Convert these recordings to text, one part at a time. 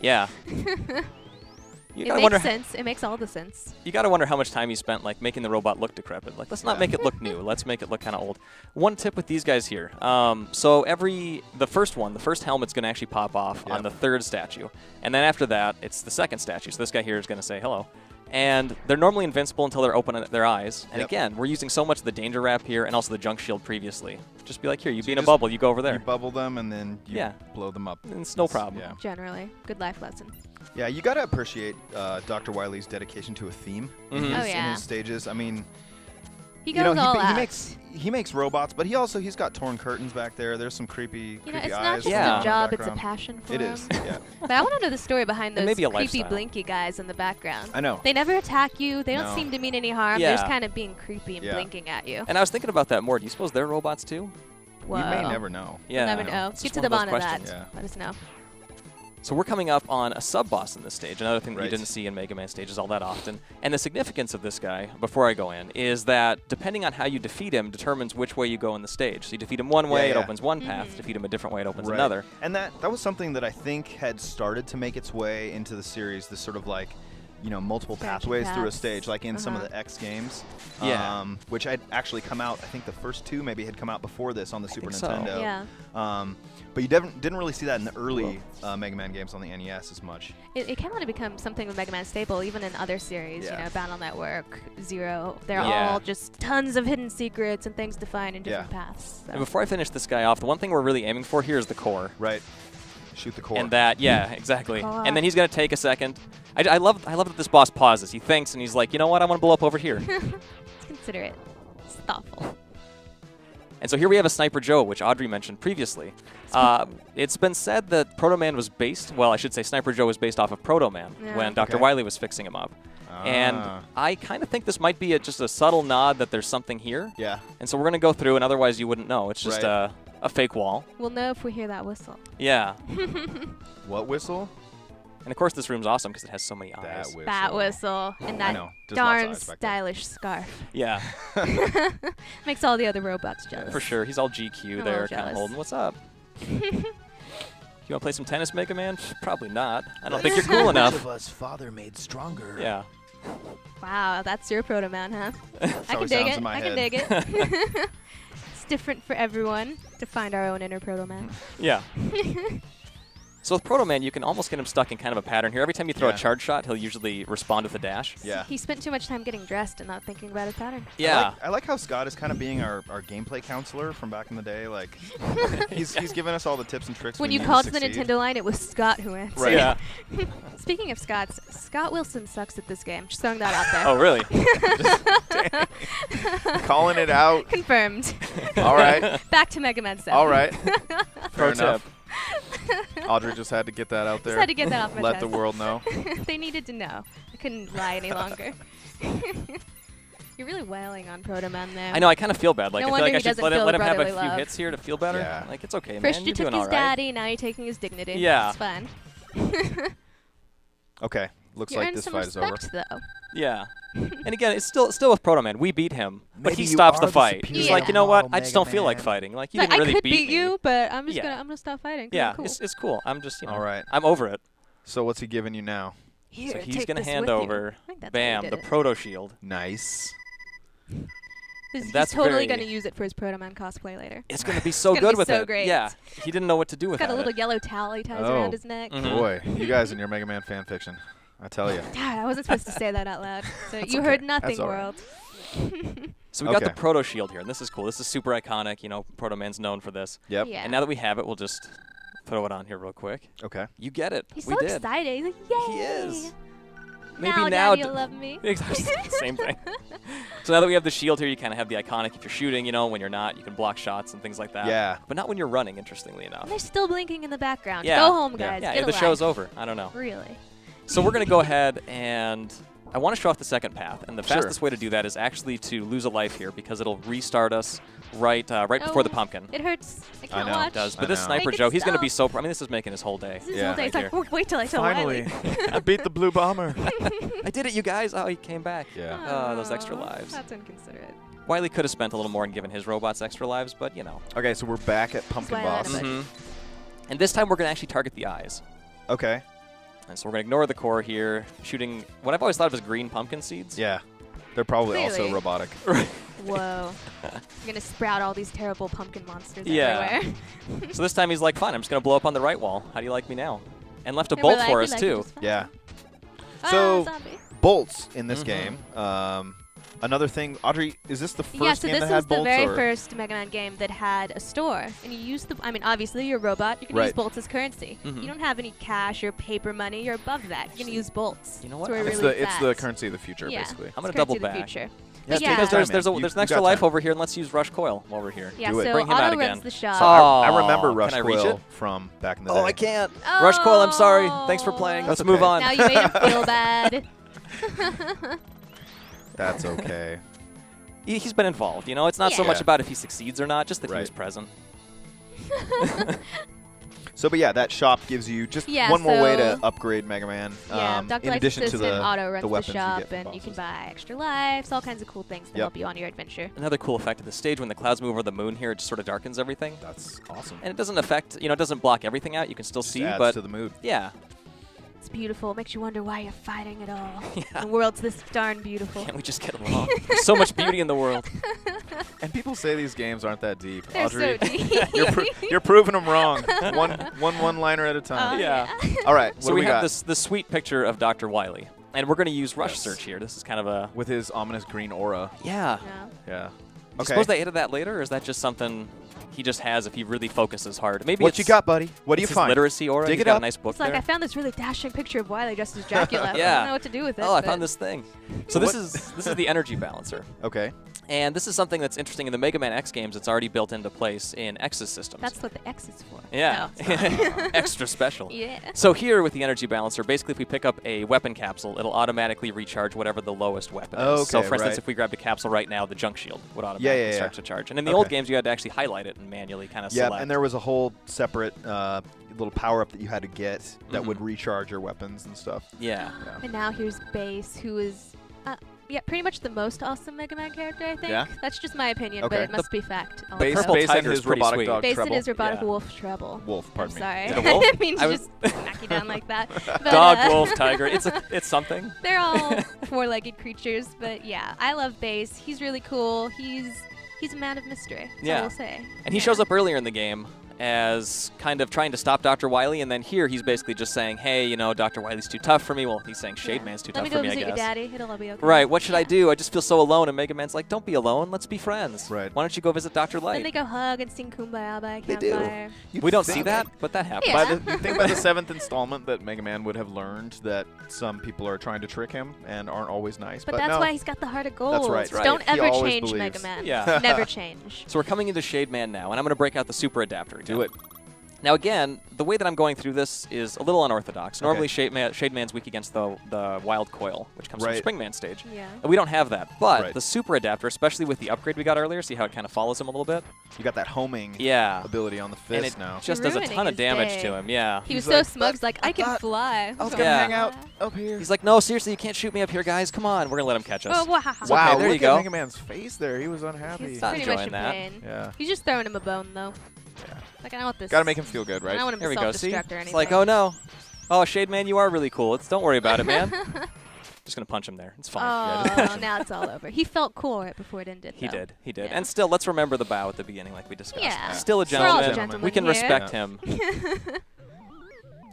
Yeah. It makes sense. It makes all the sense. You gotta wonder how much time you spent like making the robot look decrepit. Like, let's not make it look new. Let's make it look kind of old. One tip with these guys here. So the first helmet's gonna actually pop off on the third statue, and then after that, it's the second statue. So this guy here is gonna say hello. And they're normally invincible until they're open their eyes. And again, we're using so much of the danger wrap here and also the junk shield previously. Just be like, here, you be in a bubble, you go over there. You bubble them and then you blow them up. And it's no problem. Yeah. Generally. Good life lesson. Yeah, you got to appreciate Dr. Wily's dedication to a theme in his stages. I mean, he goes all out. He makes robots, but he's got torn curtains back there. There's some creepy it's eyes. not just a job, it's a passion for him. It is, yeah. But I want to know the story behind those creepy lifestyle. blinky guys in the background. I know. They never attack you. They don't seem to mean any harm. They're just kind of being creepy and blinking at you. And I was thinking about that more. Do you suppose they're robots too? Whoa. You may never know. Yeah. We'll never know. Get to the bottom of that. Yeah. Let us know. So we're coming up on a sub-boss in this stage, another thing that you didn't see in Mega Man stages all that often. And the significance of this guy, before I go in, is that depending on how you defeat him determines which way you go in the stage. So you defeat him one way, it opens one path. Defeat him a different way, it opens another. And that was something that I think had started to make its way into the series, this sort of like, multiple pathways through a stage, like in some of the X games, which had actually come out. I think the first two maybe had come out before this on the Super Nintendo. Yeah. But you didn't really see that in the early Mega Man games on the NES as much. It kind of become something of Mega Man staple, even in other series. Battle Network, Zero. They're all just tons of hidden secrets and things to find in different paths. So. And before I finish this guy off, the one thing we're really aiming for here is the core. Right. Shoot the core. And that, exactly. And then he's going to take a second. I love that this boss pauses. He thinks, and he's like, you know what? I want to blow up over here. It's considerate. It's thoughtful. And so here we have a Sniper Joe, which Audrey mentioned previously. It's been said that Proto Man was based, well, I should say Sniper Joe was based off of Proto Man when Dr. Wily was fixing him up. And I kind of think this might be just a subtle nod that there's something here. Yeah. And so we're going to go through, and otherwise you wouldn't know. It's just a fake wall. We'll know if we hear that whistle. Yeah. What whistle? And of course this room's awesome because it has so many eyes. That whistle. And that darn stylish scarf. Yeah. Makes all the other robots jealous. For sure. He's all GQ there, kind of holding. What's up? You want to play some tennis, Mega Man? Probably not. I don't think you're cool enough. Each of us father made stronger. Yeah. Wow, that's your Proto Man, huh? I can dig it. I can dig it. It's different for everyone to find our own inner Proto Man. Yeah. So with Proto Man, you can almost get him stuck in kind of a pattern here. Every time you throw a charge shot, he'll usually respond with a dash. Yeah. He spent too much time getting dressed and not thinking about his pattern. Yeah. I like how Scott is kind of being our gameplay counselor from back in the day. Like, he's giving us all the tips and tricks. When you called the Nintendo line, it was Scott who answered. Right. Yeah. Speaking of Scotts, Scott Wilson sucks at this game. Just throwing that out there. Oh, really? Calling it out. Confirmed. All right. Back to Mega Man 7. All right. Fair enough. Audrey just had to get that out there. Just had to get that off my Let chest. the world know. They needed to know. I couldn't lie any longer. You're really wailing on Proto Man there. I know, I kind of feel bad. Like, no I feel like I should let him have a few love. hits here to feel better. Yeah. Like, it's okay, First man. you You're took doing his all right. daddy, now you're taking his dignity. Yeah. It's fine. Okay. Looks like this fight is over. Though. Yeah. And again, it's still with Proto Man. We beat him, but Maybe he you stops are the the fight. superior He's like, you know what? I just Mega don't feel like Man. fighting. Like, you Like, didn't really I could beat me. you, but I'm just gonna stop fighting. Yeah, Cool. it's cool. I'm just, All right. I'm over it. So what's he giving you now? Here, So he's take gonna this hand with you. over, I think that's bam, how he the did it. Proto Shield. Nice. He's that's totally very- gonna use it for his Proto Man cosplay later. It's gonna be so It's gonna good be with so it. great. Yeah, he didn't know what to do with Got a it. little yellow towel he ties Oh. around his neck. Mhm. Boy, you guys and your Mega Man fan fiction. I tell you. God, I wasn't supposed to say that out loud. So you heard nothing, That's all right. world. So we got the Okay. Proto Shield here, and this is cool. This is super iconic. You know, Proto Man's known for this. Yep. Yeah. And now that we have it, we'll just throw it on here real quick. Okay. You get it. He's we so did. excited. He's like, yay! He is. Maybe now now Daddy will love me. Exactly. Same thing. So now that we have the shield here, you kind of have the iconic. If you're shooting, you know, when you're not, you can block shots and things like that. Yeah. But not when you're running, interestingly enough. And they're still blinking in the background. Yeah. Go home, Yeah. guys. Yeah, Get the a show's life. over. I don't know. Really? So we're going to go ahead and I want to show off the second path. And the Sure. fastest way to do that is actually to lose a life here because it'll restart us right before the pumpkin. It hurts. I can't know. watch. It does. I But this know. Sniper Make it Joe, he's going to be stop. so I mean, this is making his whole day. This is Yeah. whole day. It's Right like, here. wait till I tell Finally, Wiley. I beat the blue bomber. I did it, you guys. Oh, he came back. Yeah. Oh, those extra lives. That's inconsiderate. Wiley could have spent a little more and given his robots extra lives, but, you know. Okay, so we're back at Pumpkin Why not Boss. a bit? And this time we're going to actually target the eyes. Okay. And so we're going to ignore the core here, shooting what I've always thought of as green pumpkin seeds. Yeah. They're probably also Really? robotic. Whoa. You're going to sprout all these terrible pumpkin monsters everywhere. So this time he's like, fine, I'm just going to blow up on the right wall. How do you like me now? And left a bolt for us, too. Yeah. Oh, So, zombie. bolts in this game. Another thing, Audrey, is this the first game that had bolts? Yeah, so this was the very first Mega Man game that had a store. And you use the, I mean, obviously you're a robot. You can use bolts as currency. You don't have any cash or paper money. You're above that. You're going to use bolts. You know what? It's the currency of the future, yeah, basically. I'm going to double back. Yeah, because there's an extra life over here, and let's use Rush Coil while we're here. Yeah, Do it. so Bring him Otto out runs again. the shop. So I remember Rush Can I reach Coil it? from back in the day. Oh, I can't. Rush Coil, I'm sorry. Thanks for playing. That's Let's move okay. on. Now you made him feel bad. That's okay. He's been involved. You know, it's not so Yeah. much about if he succeeds or not, just that he was Right. present. So, but yeah, that shop gives you just Yeah, one more way to so- upgrade Mega Man. Yeah, Dr. In Light's addition to assistant the Otto runs the the weapons shop, you get from and you can bosses. buy extra lives, all kinds of cool things to Yep. help you on your adventure. Another cool effect of the stage, when the clouds move over the moon here, it just sort of darkens everything. That's awesome. And it doesn't affect, you know, it doesn't block everything out. You can still Just see, adds but to the mood. yeah. It's beautiful. It makes you wonder why you're fighting at all. Yeah. The world's this darn beautiful. Can't we just get along? There's so much beauty in the world. And people say these games aren't that deep. They're Audrey, so deep. you're proving them wrong. one-liner at a time. Oh, Yeah. All right, So what do we got? have this sweet picture of Dr. Wily. And we're going to use Rush Yes. Search here. This is kind of a... With his ominous green aura. Yeah. Yeah. Yeah. Do you Okay. suppose they added that later, or is that just something he just has if he really focuses hard? Maybe What it's, you got, buddy? What do you it's his find? literacy aura. Dig He's it got up. a nice book It's like there. I found this really dashing picture of Wily dressed as Dracula. I Yeah. don't know what to do with it. Oh, I but- found this thing. So this is the energy balancer. Okay. And this is something that's interesting in the Mega Man X games. It's already built into place in X's systems. That's what the X is for. yeah. No. Extra special. Yeah. So here with the energy balancer, basically if we pick up a weapon capsule, it'll automatically recharge whatever the lowest weapon is. So Okay, for instance, right. if we grabbed a capsule right now, the junk shield would automatically yeah. start to charge. And in the old Okay. games, you had to actually highlight it and manually kind of Yeah, select. and there was a whole separate little power-up that you had to get that would recharge your weapons and stuff. Yeah. And now here's Bass, who is, pretty much the most awesome Mega Man character, I think. Yeah? That's just my opinion, Okay. but it must be fact. also. Based purple on tiger's his pretty robotic sweet. dog Based on Treble. his robotic Yeah. wolf Treble. Wolf, I'm pardon me. sorry. Is it a wolf? It means I you was- just smack you down like that. But, Dog, wolf, tiger. It's something. They're all four-legged creatures, but yeah, I love Bass. He's really cool. He's a man of mystery. That's Yeah. all I'll say. And he shows up earlier in the game as kind of trying to stop Dr. Wily, and then here he's basically just saying, hey, you know, Dr. Wily's too tough for me. Well, he's saying Shade Man's too Let tough me for go me, I visit your guess. daddy. It'll all be okay. Right, what should I do? I just feel so alone. And Mega Man's like, don't be alone. Let's be friends. Right. Why don't you go visit Dr. Then they Light? go hug and sing Kumbaya by a They do. campfire. We don't see that, but that happens. Yeah. You think by the 7th installment that Mega Man would have learned that some people are trying to trick him and aren't always nice. But that's no. why he's got the heart of gold. right. Right. Don't He ever always change believes. Mega Man. Yeah. Never change. So we're coming into Shade Man now, and I'm going to break out the super adapter again. Do it. Now again, the way that I'm going through this is a little unorthodox. Okay. Normally Shade Man's weak against the Wild Coil, which comes from Right. Springman stage. Yeah. And we don't have that. But Right. the super adapter, especially with the upgrade we got earlier, see how it kind of follows him a little bit? You got that homing Yeah. ability on the And fist it now. just does a Ruining ton of his damage day. to him, yeah. He was He's so like, smug. "But He's like, I I can thought fly. I was Yeah. gonna hang out up here. He's like, no, seriously, you can't shoot me up here, guys. Come on. We're going to let him catch us. Oh, wow. Wow, Okay, there look you go. at Mega Man's face there. He was unhappy. He's not pretty enjoying much in that. pain. Yeah. He's just throwing him a bone, though. Yeah. Like, I don't want this. Gotta make him feel good, I right? don't want him There we to go. See? self-destruct or anything. It's like, oh, no. Oh, Shade Man, you are really cool. Don't worry about it, man. Just going to punch him there. It's fine. Yeah, just punch Oh, him. now it's all over. He felt cool right before it ended. He though. did. He did. Yeah. And still, let's remember the bow at the beginning like we discussed. Yeah. Still a We're all gentleman. gentlemen We can here. respect him.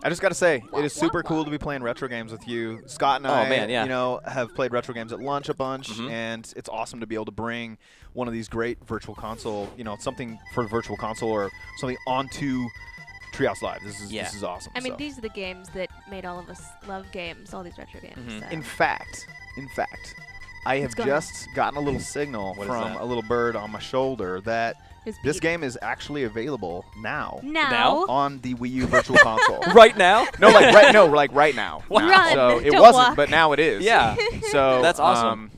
I just got to say, it is super cool to be playing retro games with you. Scott and I, man, yeah. you know, have played retro games at lunch a bunch, Mhm. and it's awesome to be able to bring one of these great virtual console, you know, something for virtual console or something onto Treehouse Live. This is awesome. I mean, so. these are the games that made all of us love games, all these retro games. Mhm. So. In fact, I have going on? just gotten a little signal What is from that? a little bird on my shoulder that His this beat. game is actually available now Now? on the Wii U Virtual Console. Right now? No, like right now. What? Now. Run, So it don't wasn't, walk. but now it is. Yeah. So That's awesome.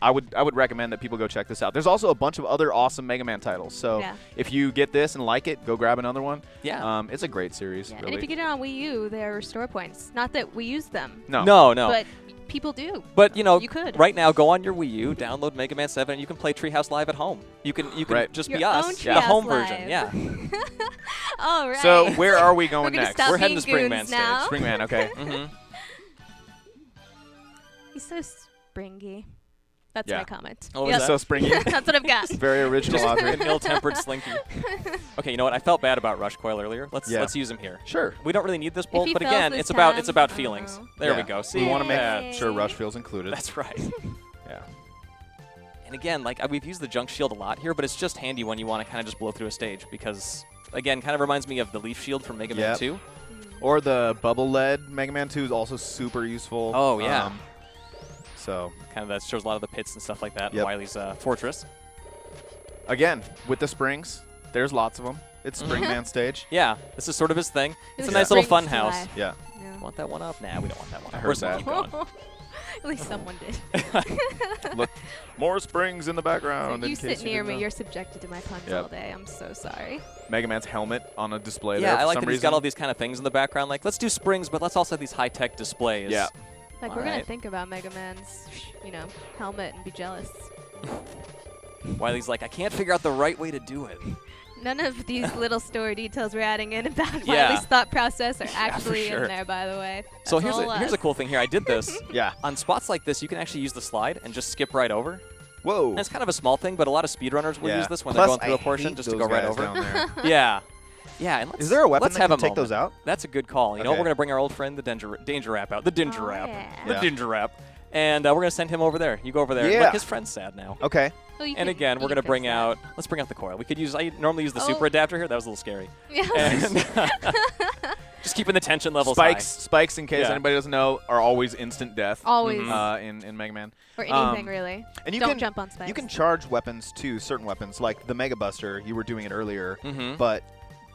I would recommend that people go check this out. There's also a bunch of other awesome Mega Man titles. So Yeah. if you get this and like it, go grab another one. Yeah. It's a great series. Yeah. Really. And if you get it on Wii U, there are restore points. Not that we use them, no. No. but people do. But you know, You could. right now, go on your Wii U, download Mega Man 7, and you can play Treehouse Live at home. You can just Your be own us, the Treehouse home Live. version. Yeah. All right. So where are we going We're gonna next? stop We're heading to being Springman goons stage. now. Springman, okay. Mm-hmm. He's so springy. That's Yeah. my comment. Oh, is Yep. that? So springy. That's what I've got. Very original, Audrey. An ill-tempered Slinky. Okay, you know what? I felt bad about Rush Coil earlier. Let's use him here. Sure. We don't really need this bolt, he but fails again, this it's about time, feelings. oh. There we Yeah. go. See, We want to make yeah. sure Rush feels included. That's right. Yeah. And again, like we've used the junk shield a lot here, but it's just handy when you want to kind of just blow through a stage because, again, kind of reminds me of the leaf shield from Mega Man 2. Or the bubble lead Mega Man 2 is also super useful. Oh, yeah. So Kind of that shows a lot of the pits and stuff like that in Yep. Wily's fortress. again, with the springs, there's lots of them. It's Mm-hmm. Springman stage. Yeah, this is sort of his thing. It's a It nice little springs fun to house. life. Yeah. No. Want that one up? Nah, we don't want that one. I heard Where's that. Monkey gone? At least someone did. Look, more springs in the background. you in sit case near didn't me, know. you're subjected to my puns Yep. all day. I'm so sorry. Mega Man's helmet on a display Yeah, there I for like some that he's reason. got all these kind of things in the background. Like, let's do springs, but let's also have these high-tech displays. Yeah. Like, All we're going right. to think about Mega Man's, helmet and be jealous. Wily's like, I can't figure out the right way to do it. None of these little story details we're adding in about Yeah. Wily's thought process are actually sure. in there, by the way. So That's all here's a us. cool thing here. I did this. Yeah. On spots like this, you can actually use the slide and just skip right over. Whoa. And it's kind of a small thing, but a lot of speedrunners will Yeah. use this when Plus, they're going through I a portion hate just to those go right guys over. down there. Yeah. Yeah, and let's, Is there a weapon let's that have can a take those moment. out? That's a good call. You know what? Okay. We're going to bring our old friend, the Danger Rap, out. The Dinger Oh, Rap. yeah. The Yeah. Dinger Rap. And we're going to send him over there. You go over there. Yeah. Look, his friend's sad now. Okay. Oh, you And can- again, you we're can going to fix bring that. out, let's bring out the coil. We could use, I normally use the Oh. super adapter here. That was a little scary. Yeah. And just keeping the tension levels Spikes, in case Yeah. anybody doesn't know, are always instant death. Always. In Mega Man. Or anything, really. And you Don't can jump on spikes. You can charge weapons too, certain weapons, like the Mega Buster. You were doing it earlier, high. but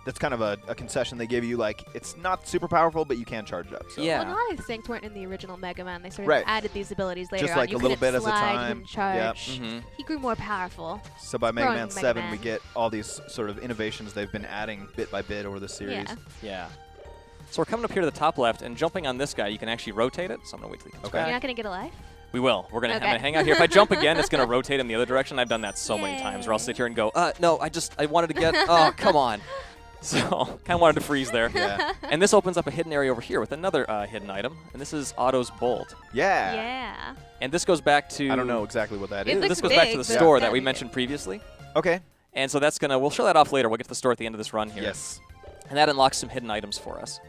that's kind of a concession they give you. Like, it's not super powerful, but you can charge it up. So. Yeah. Well, a lot of these things weren't in the original Mega Man. They sort of Right. added these abilities later Just on. like You a little couldn't bit as a slide, you time. couldn't charge. Yep. Mhm. He grew more powerful. So by Mega Growing Man Mega 7, Man. we get all these sort of innovations they've been adding bit by bit over the series. Yeah. Yeah. So we're coming up here to the top left, and jumping on this guy, you can actually rotate it. So I'm going to wait till he comes Okay. You're back. not going to get a life? We will. We're going to Okay. hang out here. If I jump again, it's going to rotate in the other direction. I've done that so many times where I'll sit here and go, no, I wanted to get, oh, come on. So kind of wanted to freeze there. Yeah. And this opens up a hidden area over here with another hidden item, and this is Otto's Bolt. Yeah. Yeah. And this goes back to... I don't know exactly what that It is. looks This goes back to big, the but store it's that gotta we be mentioned previously. Okay. And so that's going to... We'll show that off later. We'll get to the store at the end of this run here. Yes. And that unlocks some hidden items for us.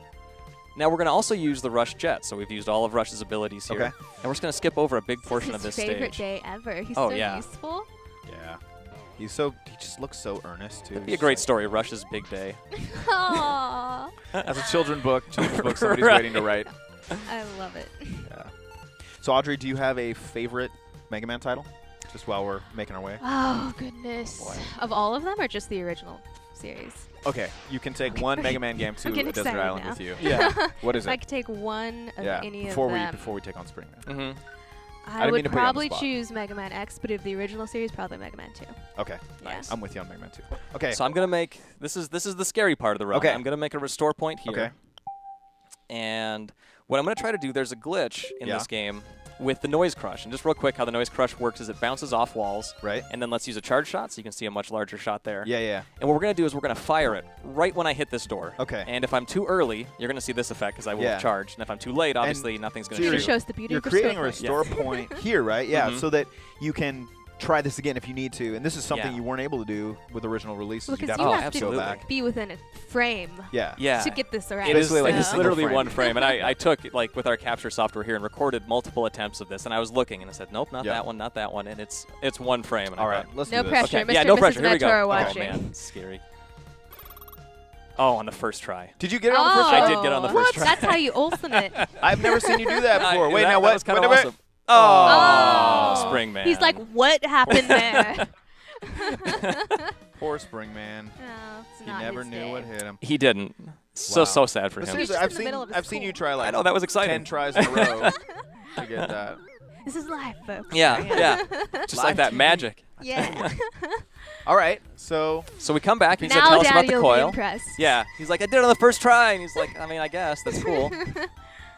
Now we're going to also use the Rush Jet. So we've used all of Rush's abilities here. Okay. And we're just going to skip over a big portion His of this favorite stage. day ever. He's Oh, so yeah. useful. Yeah. He just looks so earnest too. It'd be a great story, Rush's big day. Aww. As a children's book somebody's Right. waiting to write. I love it. Yeah. So Audrey, do you have a favorite Mega Man title? Just while we're making our way. Oh, goodness. Boy. Of all of them or just the original series? Okay, you can take one Mega Man game to I'm getting Desert excited Island now. with you. Yeah. What is If I it? could take one of Yeah. any Before of them, we take on Springman. Mm-hmm. I didn't mean would to put you on the probably spot. choose Mega Man X, but of the original series, probably Mega Man 2. Okay. Yeah. I'm with you on Mega Man 2. Okay. So I'm going to make... This is the scary part of the run. Okay. I'm going to make a restore point here. Okay. And what I'm going to try to do, there's a glitch in Yeah. this game with the Noise Crush. And just real quick, how the Noise Crush works is it bounces off walls. Right. And then let's use a charge shot so you can see a much larger shot there. Yeah, yeah. And what we're going to do is we're going to fire it right when I hit this door. Okay. And if I'm too early, you're going to see this effect because I will Yeah. have charged. And if I'm too late, obviously nothing's going so to It you're- shoot. shows the beauty You're of creating a restore restore point here, right? Yeah, Mhm. so that you can try this again if you need to. And this is something Yeah. you weren't able to do with original releases. Because You'd have you to have absolutely. go back. to be within a frame Yeah. Yeah. to get this right. It is, Basically like a it's single literally frame. one frame. And I took, like, with our capture software here and recorded multiple attempts of this. And I was looking and I said, nope, not Yeah. that one, not that one. And it's one frame. And All I right. thought, Let's No do this. pressure. okay, Mr. yeah, and no Mrs. pressure. Here we go. Metro are Oh, watching. man. Scary. Oh, on the first try. Did you get it on the first I try? did get on the Oh, first try. That's how you Olsen it. I've never seen you do that before. Wait, that, now that what? was kind Wait of a minute. awesome. Oh. Springman. He's like, what happened there? Poor Springman. No, it's He not never his knew day. what hit him. He didn't. So Wow. sad for But him. seriously, just I've in the middle of his I've seen you school. try like I know, that was exciting. 10 tries in a row to get that. This is life, folks. Yeah, yeah. Just like Live that TV. magic. Yeah. All right, so So we come back and he said, now tell us about Daddy the will be coil. impressed. Yeah. He's like, I did it on the first try. And he's like, I mean, I guess. That's cool.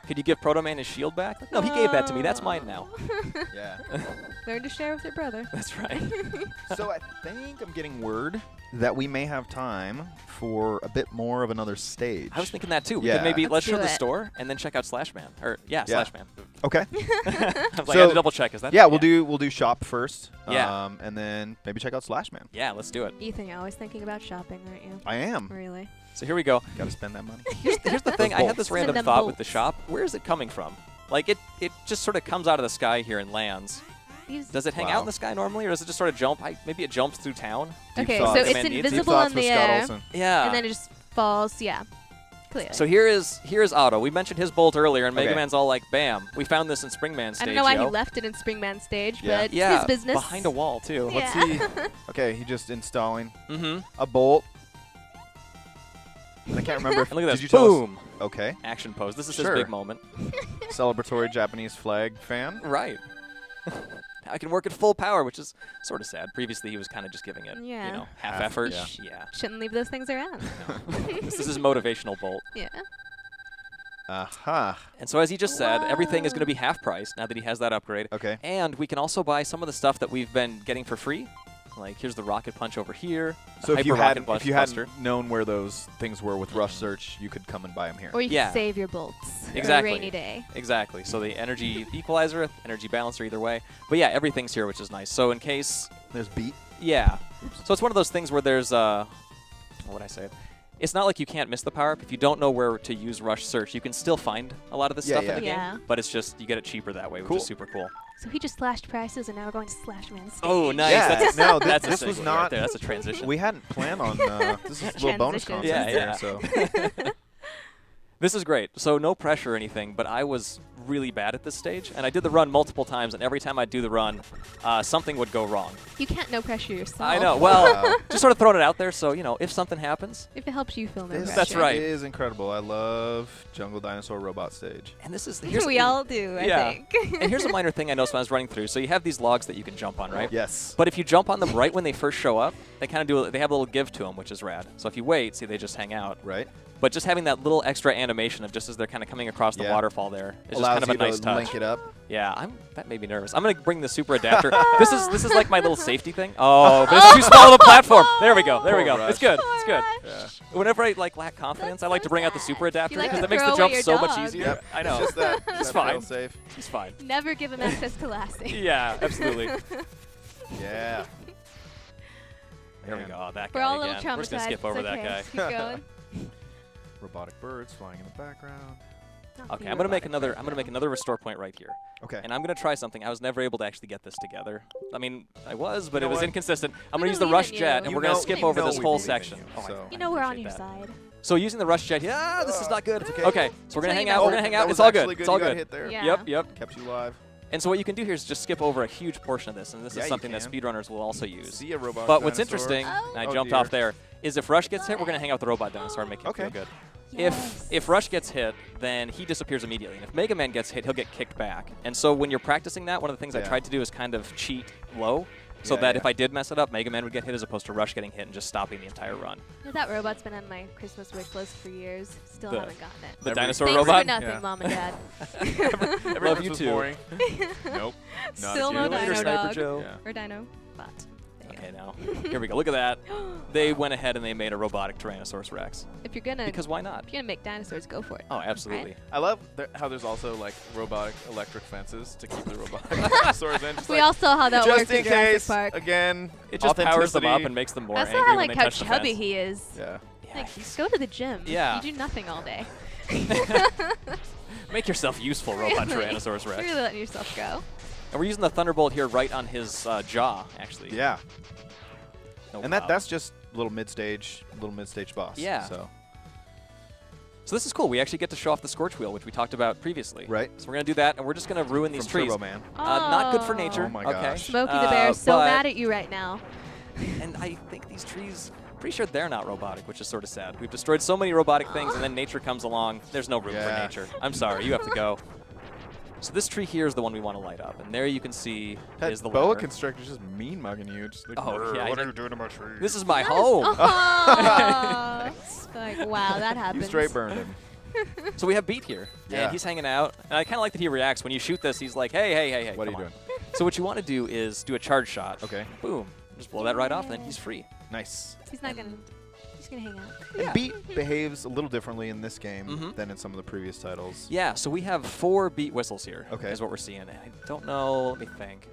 Could you give Proto Man his shield back? Like, no, he gave that to me. That's mine now. Yeah. Learn to share with your brother. That's right. So I think I'm getting word that we may have time for a bit more of another stage. I was thinking that too. We Yeah. could maybe let's do show the it. store and then check out Slash Man. Or Yeah. Slash Man. Okay. I was like, I So- had to double check. Is that? Yeah, we'll do shop first. Yeah. And then maybe check out Slash Man. Yeah, let's do it. Ethan, you're always thinking about shopping, aren't you? I am. Really? So here we go. Got to spend that money. Here's the thing. I had this Send random them thought with the bolts. shop. Where is it coming from? Like it just sort of comes out of the sky here and lands. These Does it hang out in the sky normally, or does it just sort of jump? Maybe it jumps through town. okay, thoughts. so Mega it's Man needs. Deep invisible thoughts in the with air, Scuttles Yeah. and then it just falls. Yeah, clearly. So here's Otto. We mentioned his bolt earlier, and Mega Okay. Man's all like, "Bam! We found this in Springman I stage." don't know why yo. he left it in Springman stage, Yeah. but Yeah, it's his business. behind a wall too. Yeah. Let's see. Okay, he just installing Mm-hmm. a bolt. And I can't remember. And look at Did this. you tell us- Boom! Okay. Action pose. This is Sure. his big moment. Celebratory Japanese flag fan. Right. I can work at full power, which is sort of sad. Previously, he was kind of just giving it, Yeah. half Half, effort. yeah. Yeah. Shouldn't leave those things around. This is his motivational bolt. Yeah. Aha. And so as he just said, everything is going to be half price now that he has that upgrade. Okay. And we can also buy some of the stuff that we've been getting for free. Like here's the Rocket Punch over here. So the if you Hyper hadn't Rocket if you Buster. hadn't known where those things were with Rush Search, you could come and buy them here. Or you Yeah. can save your bolts for a Exactly. rainy day. Exactly. So the energy equalizer, energy balancer, either way. But yeah, everything's here, which is nice. So in case, There's beat. yeah. So it's one of those things where there's what would I say? It's not like you can't miss the power up. If you don't know where to use Rush Search, you can still find a lot of this Yeah, stuff yeah. in the Yeah. game. But it's just you get it cheaper that way, which Cool. is super cool. So he just slashed prices, and now we're going to slash man stage. Oh, nice. Yeah, That's no, that's a this was segue right not- there. That's a transition. We hadn't planned on this is a little bonus Transition. content Yeah, here, yeah. so This is great. So no pressure or anything, but I was really bad at this stage, and I did the run multiple times, and every time I do the run, something would go wrong. You can't no pressure yourself. I know. Well, Wow. just sort of throwing it out there, so if something happens, If it helps you feel no this pressure. That's right. is incredible. I love Jungle Dinosaur Robot stage. and this is We all do, I Yeah. think. And here's a minor thing I noticed when I was running through. So you have these logs that you can jump on, right? Yes. But if you jump on them right when they first show up, they kind of they have a little give to them, which is rad. So if you wait, see, they just hang out. Right. But just having that little extra animation of just as they're kind of coming across the Yeah. waterfall there is just Allows kind of a you nice to touch. link it up. Yeah, that made me nervous. I'm gonna bring the super adapter. This is like my little safety thing. Oh, but it's too small of a platform. There we go. There we Poor go. Rush. It's good. It's good. Yeah. Whenever I lack confidence, I like to bring out the super adapter You like because to it makes throw the away jump your so much dog. easier. Yep. I know. It's just that. It's that fine. fail-safe. It's fine. Never give him access to Lassie. Yeah, absolutely. Yeah. There we go. Oh, that We're guy all a little again. traumatized. We're just gonna skip over it's that okay. guy. Keep going. Robotic birds flying in the background. Not Okay, the I'm gonna make robotic another restore point right here, Okay. and I'm gonna try something. I was never able to actually get this together. I mean, I was, but You it know was what? inconsistent. I'm We gonna use the believe rush in you. jet, and You we're gonna know- skip you over know this we whole believe in section. you, Oh, I so- You know we're on appreciate your that. side. So using the rush jet, yeah, this is not good. It's okay. Okay, so we're gonna Until hang you out. mess We're up. gonna hang That out. was It's all good. actually It's all You got good. hit there. Yeah. Yep. Kept you alive. And so what you can do here is just skip over a huge portion of this, and this Yeah, is you something that can. speedrunners will also use. See a robot. But what's dinosaur. interesting, Oh. and I Oh, jumped dear. off there, is if Rush gets hit, we're gonna hang out with the robot dinosaur and make him feel Okay. good. Yes. If Rush gets hit, then he disappears immediately. And if Mega Man gets hit, he'll get kicked back. And so when you're practicing that, one of the things I Yeah. tried to do is kind of cheat low, so Yeah, that yeah. if I did mess it up, Mega Man would get hit as opposed to Rush getting hit and just stopping the entire run. That robot's been on my Christmas wish list for years. Still The- haven't gotten it. The Every- dinosaur Thanks robot? for nothing, Yeah. Mom and Dad. Every Love verse you was too. boring. Nope. Not Still a no few. Dino Later, Sniper Dog. Joe. Yeah. Or Dino Bot. Okay, now, here we go. Look at that. They went ahead and they made a robotic Tyrannosaurus Rex. If you're gonna Because why not? if you're gonna make dinosaurs, go for it. Oh, absolutely. I love how there's also like robotic electric fences to keep the robotic dinosaurs in. Just We like, all saw how that just works in in Jurassic case. Park. Again, It just powers them up authenticity. and makes them more That's angry not how when like they how touch the chubby fence. he is. Yeah. Yeah, Like, he's- go to the gym. Yeah. You do nothing all day. make yourself useful, robot Really. Tyrannosaurus Rex. You're really letting yourself go. And we're using the Thunderbolt here right on his jaw, actually. Yeah. No And problem. that's just little mid-stage boss. Yeah. So So this is cool. We actually get to show off the Scorch Wheel, which we talked about previously. Right. So we're going to do that, and we're just going to ruin these from trees. Turbo Man. Not good for Oh. nature. Oh my okay. gosh. Smokey the Bear is so but- mad at you right now. And I think these trees, pretty sure they're not robotic, which is sort of sad. We've destroyed so many robotic things, and then nature comes along. There's no room for Yeah. nature. I'm sorry. You have to go. So this tree here is the one we want to light up, and there you can see That is the boa ladder. constrictor's just mean mugging you. Just like, Oh, "Brr, yeah, what I- are you doing to my tree? This is my home. Oh. Like, wow, that You happens. straight burned him. So we have Beat here, and he's hanging out. And I kind of like that he reacts when you shoot this. He's like, hey, what are you doing? So what you want to do is do a charge shot. Okay. Boom. Just blow that right off, and then he's free. Nice. He's not gonna. He's gonna hang out. And Beat behaves a little differently in this game than in some of the previous titles. Yeah. So we have 4 Beat whistles here. Okay. Is what we're seeing. And I don't know. Let me think.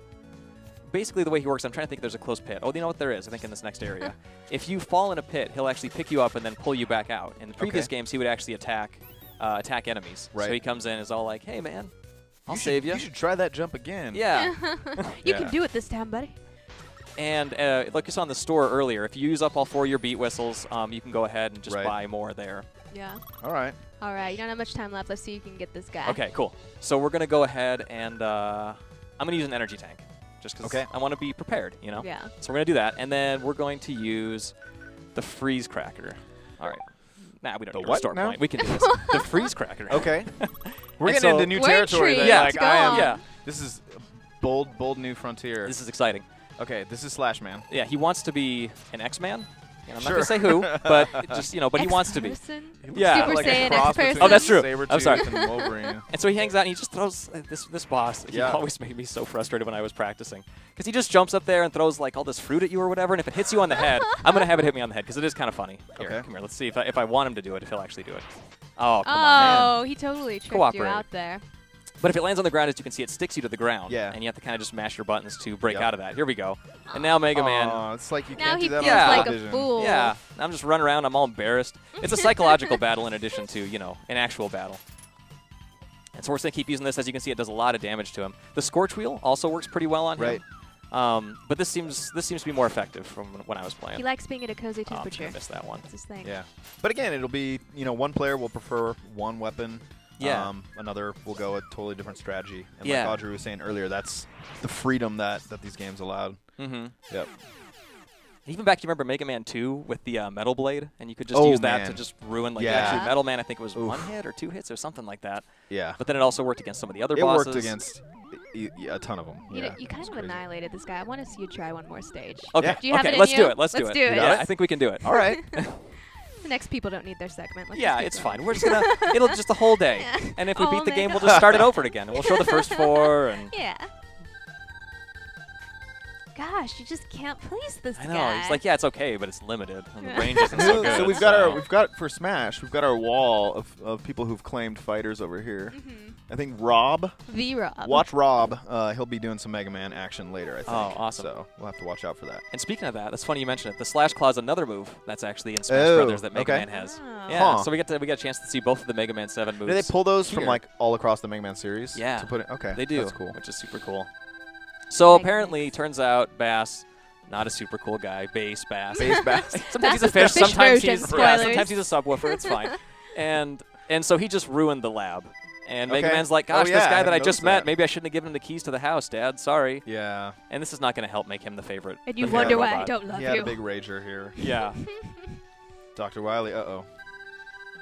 Basically, the way he works, I'm trying to think if there's a close pit. Oh, you know what there is, I think, in this next area. If you fall in a pit, he'll actually pick you up and then pull you back out. In the previous games, he would actually attack enemies. Right. So he comes in and is all like, hey, man, I'll save you. You should try that jump again. Yeah. You can do it this time, buddy. And like you saw in the store earlier, if you use up all 4 of your Beat whistles, you can go ahead and just buy more there. Yeah. All right. All right. You don't have much time left. Let's see if you can get this guy. Okay, cool. So we're going to go ahead and I'm going to use an energy tank. Just because I want to be prepared, you know? Yeah. So we're going to do that. And then we're going to use the freeze cracker. All right. Nah, we don't need a restore point. We can do this. The freeze cracker. Okay. We're And getting so into new we're territory. intrigued. Then. Yeah. Like, Go I am. on. Yeah. This is bold new frontier. This is exciting. Okay, this is Slash Man. Yeah, he wants to be an X-Man. I'm not Sure. going to say who, but just, but he wants to be. X-person? Yeah. Super Like a Saiyan cross X-person? between Oh, that's true. Sabretooth I'm sorry. and Wolverine. And so he hangs out and he just throws this boss. He Yeah. always made me so frustrated when I was practicing. Because he just jumps up there and throws like all this fruit at you or whatever, and if it hits you on the head, I'm going to have it hit me on the head because it is kind of funny. Here, Okay. come here. Let's see if I want him to do it, if he'll actually do it. Oh, come on, man. Oh, he totally tricked Cooperate. you out there. But if it lands on the ground, as you can see, it sticks you to the ground. Yeah. And you have to kind of just mash your buttons to break out of that. Here we go. And now Mega Man. Oh, it's like you Now can't he do that feels on like television. a fool. Yeah. I'm just running around. I'm all embarrassed. It's a psychological battle in addition to, an actual battle. And so we're going to keep using this. As you can see, it does a lot of damage to him. The Scorch Wheel also works pretty well on him. But this seems to be more effective from when I was playing. He likes being at a cozy Oh, I'm temperature. gonna miss that one. That's his thing. Yeah. But again, it'll be, one player will prefer one weapon. Yeah. Another will go a totally different strategy. And Yeah. like Audrey was saying earlier, that's the freedom that these games allowed. Mm-hmm. Yep. Even back, you remember Mega Man 2 with the Metal Blade? And you could just Oh, use that man. to just ruin, like, Yeah. actually Metal Man, I think it was Oof. 1 hit or 2 hits or something like that. Yeah. But then it also worked against some of the other It bosses. worked against a ton of them. You kind of annihilated this guy. I want to see you try one more stage. Okay, Yeah. Do you have okay, it in let's you? do it. Let's do Let's it. do it. Yeah, I think we can do it. All right. The next people don't need their segment. Let's Yeah, just keep it's going. fine. We're just gonna it'll just the whole day. Yeah. And if we Oh beat the my game, we'll God. just start it over again. And we'll show the first 4 and Yeah. Gosh, you just can't please this I know. guy. He's like, yeah, it's okay, but it's limited. And the range isn't so good. So we've got for Smash, we've got our wall of people who've claimed fighters over here. I think Rob. V-Rob. Watch Rob. He'll be doing some Mega Man action later, I think. Oh, awesome. So we'll have to watch out for that. And speaking of that, that's funny you mentioned it. The Slash Claw is another move that's actually in Smash Oh, Brothers that Mega okay. Man has. Oh. Yeah, Huh. so we get a chance to see both of the Mega Man 7 moves. Do they pull those from here. like all across the Mega Man series? Yeah. To put it. Okay. They do, That's cool. which is super cool. So Mega apparently, Mix. turns out Bass, not a super cool guy. Bass Bass. Bass Bass. Sometimes he's That's a fish. the fish Sometimes version, he's spoilers. sometimes he's a subwoofer. It's fine. And so he just ruined the lab. And Mega Okay. Man's like, Oh, gosh, yeah, this I guy that hadn't I just noticed met, that. maybe I shouldn't have given him the keys to the house, Dad. Sorry. Yeah. And this is not going to help make him the favorite. And you the favorite wonder why I robot. don't love He had you. a big rager here. Yeah. Dr. Wily. Uh-oh.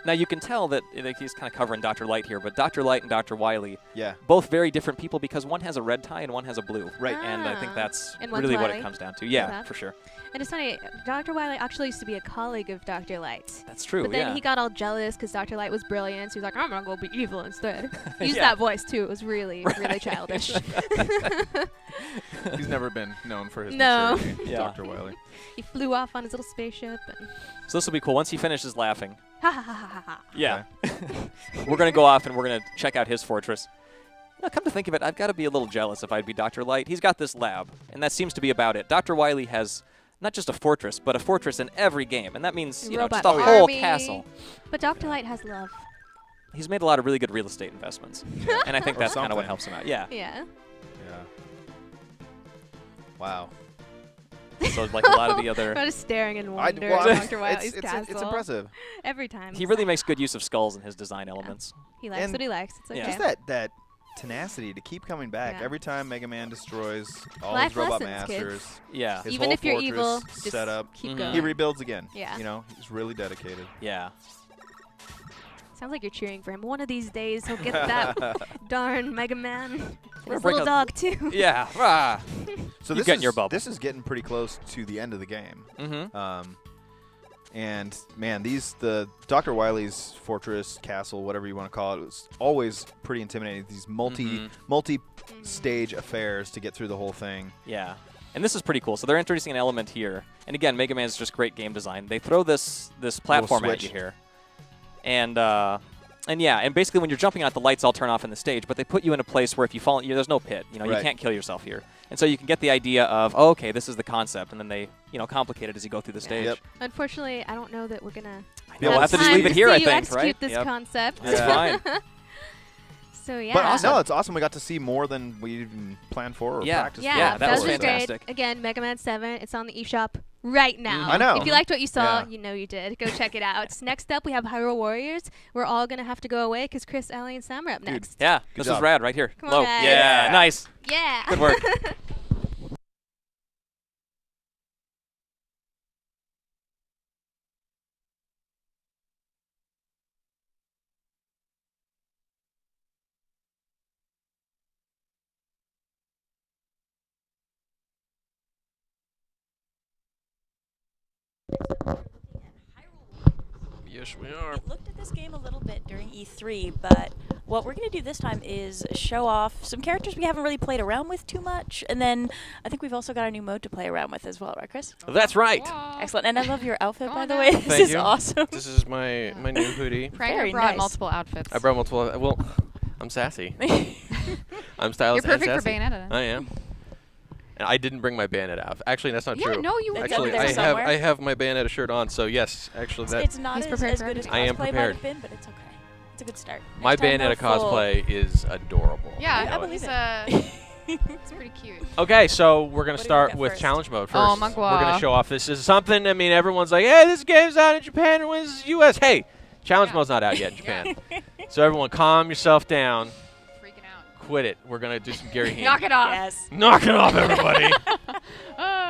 Now you can tell that he's kind of covering Dr. Light here, but Dr. Light and Dr. Wily, Yeah. both very different people because one has a red tie and one has a blue. Right. And I think Ah. that's And one's really what Wily? it comes down to. Yeah, that? for sure. And it's funny, Dr. Wily actually used to be a colleague of Dr. Light. That's true, But then yeah. he got all jealous because Dr. Light was brilliant. So he was like, I'm going to go be evil instead. He used Yeah. that voice, too. It was really, really childish. He's never been known for his No. maturity, Yeah. Dr. Wily. He flew off on his little spaceship. And So this will be cool. Once he finishes laughing, ha ha ha ha ha. yeah, we're going to go off and we're going to check out his fortress. Now, come to think of it, I've got to be a little jealous if I'd be Dr. Light. He's got this lab, and that seems to be about it. Dr. Wily has not just a fortress, but a fortress in every game, and that means Robot just a whole army. castle. But Dr. Light has love. He's made a lot of really good real estate investments, and I think that's kind of what something. helps him out. Yeah. Yeah. Yeah. Wow. So like a lot of the other, I'm just staring in I- wonder well, at Dr. Wily's it's castle. impressive. Every time. he really makes good use of skulls in his design elements. He likes and what he likes. It's okay. Yeah. Just that tenacity to keep coming back Yeah. every time Mega Man destroys all Life his robot lessons, masters. kids. Yeah. His Even whole if you're fortress evil, just set up. keep Mhm. going. He rebuilds again. Yeah. You know, he's really dedicated. Yeah. Sounds like you're cheering for him. One of these days he'll get that darn Mega Man. And We're his breaking little up- dog too. Yeah. Ah. So You this get in is your bubble. this is getting pretty close to the end of the game. Mm-hmm. And man, the Dr. Wily's fortress, castle, whatever you want to call it, was always pretty intimidating. These multi-stage affairs to get through the whole thing. Yeah. And this is pretty cool. So they're introducing an element here. And again, Mega Man is just great game design. They throw this platform at you here. And yeah, and basically when you're jumping out, the lights all turn off in the stage, but they put you in a place where if you fall, there's no pit. You can't kill yourself here. And so you can get the idea of, oh, okay, this is the concept, and then they, complicate it as you go through the stage. Yep. Unfortunately, I don't know that we're gonna. We'll have to just leave it here, I think, execute right? this concept. That's fine. So yeah. But no, it's awesome. We got to see more than we even planned for or practiced for. Yeah, that was fantastic. Great. Again, Mega Man 7. It's on the eShop right now. I know. If you liked what you saw, you know you did. Go check it out. Next up, we have Hyrule Warriors. We're all gonna have to go away because Chris, Allie, and Sam are up next. Yeah, this is rad right here. Come on, guys. Yeah, nice. Yeah. Good work. Yes, we are. We looked at this game a little bit during E3, but what we're going to do this time is show off some characters we haven't really played around with too much, and then I think we've also got a new mode to play around with as well, right, Chris? That's right. Whoa. Excellent, and I love your outfit, by the now. way. This Thank is you. awesome. This is my new hoodie. Pranger brought nice. multiple outfits. I brought multiple. Well, I'm sassy. I'm stylish. You're perfect and for sassy. Bayonetta. I am. And I didn't bring my Bayonetta out. Actually, that's not Yeah, true. no, you That's Actually, over there I somewhere. have my Bayonetta shirt on. So yes, actually, that It's not He's as prepared for good as everything. I am cosplay might prepared. have been, but it's okay. It's a good start. my Next time, Bayonetta go full- cosplay is adorable. Yeah, You know I it. believe it's pretty cute. Okay, so we're gonna What do we start got with first? challenge mode first. Oh my We're gonna God. show off. This is something. I mean, everyone's like, "Hey, this game's out in Japan and wins US." Hey, challenge Yeah. mode's not out yet in Japan. So everyone, calm yourself down. Freaking out. Quit it. We're gonna do some Gary Heem. Knock it off. Yes. Knock it off, everybody.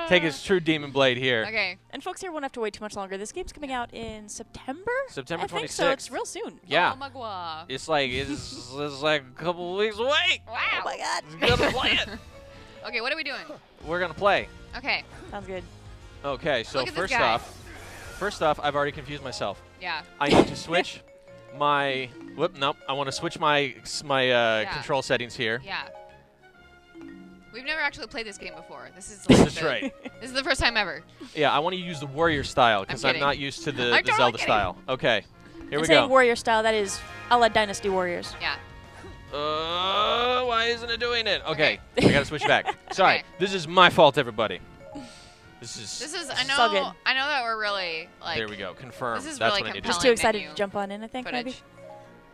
Take his true demon blade here. Okay. And folks here won't have to wait too much longer. This game's coming out in September? September I think 26th. so. It's real soon. Yeah. Oh my God. It's like it's like a couple of weeks away. Wow. Oh my god. We're gonna play it. Okay, what are we doing? We're gonna play. Okay. Sounds good. Okay, so Look at this first guy. off, I've already confused myself. Yeah. I need to switch my. Whoop, nope. I want to switch my control settings here. Yeah. We've never actually played this game before. This is That's right. This is the first time ever. Yeah, I want to use the warrior style because I'm kidding. not used to the I'm totally Zelda kidding. style. Okay, here And we saying go. warrior style, that is a la Dynasty Warriors. Yeah. Why isn't it doing it? Okay, I gotta switch back. Sorry, Okay. this is my fault, everybody. This is. I It's all good. know. I know that we're really like. There we go. Confirm. This is That's really what I need to Just do. too Compelling excited menu to jump on in, I think, maybe. footage.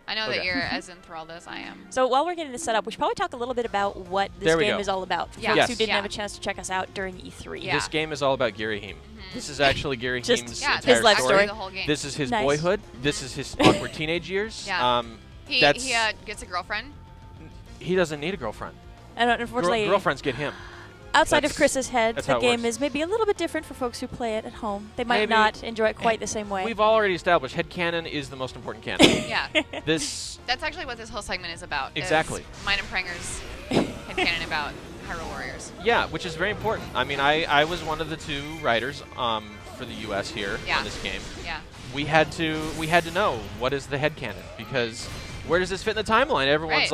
I know Okay. that you're as enthralled as I am. So while we're getting this set up, we should probably talk a little bit about what this There we game go. is all about for Yeah. folks Yes. who didn't Yeah. have a chance to check us out during E3. Yeah. This game is all about Gary Heem. This is actually Gary Just- Heem's Yeah, entire his life story. story. The whole game. This is his Nice. boyhood. This is his awkward teenage years. Yeah. He that's- gets a girlfriend. He doesn't need a girlfriend. And unfortunately, Girlfriends get him. outside of That's- Chris's head, that's the how it game works. is maybe a little bit different for folks who play it at home. They might Maybe- not enjoy it quite the same way. We've already established headcanon is the most important canon. Yeah. This That's actually what this whole segment is about. is Exactly. Mine and Pranger's headcanon about Hyrule Warriors. Yeah, which is very important. I mean, I was one of the two writers for the U.S. here Yeah. on this game. Yeah. We had to know what is the headcanon because where does this fit in the timeline? Everyone's Right. like.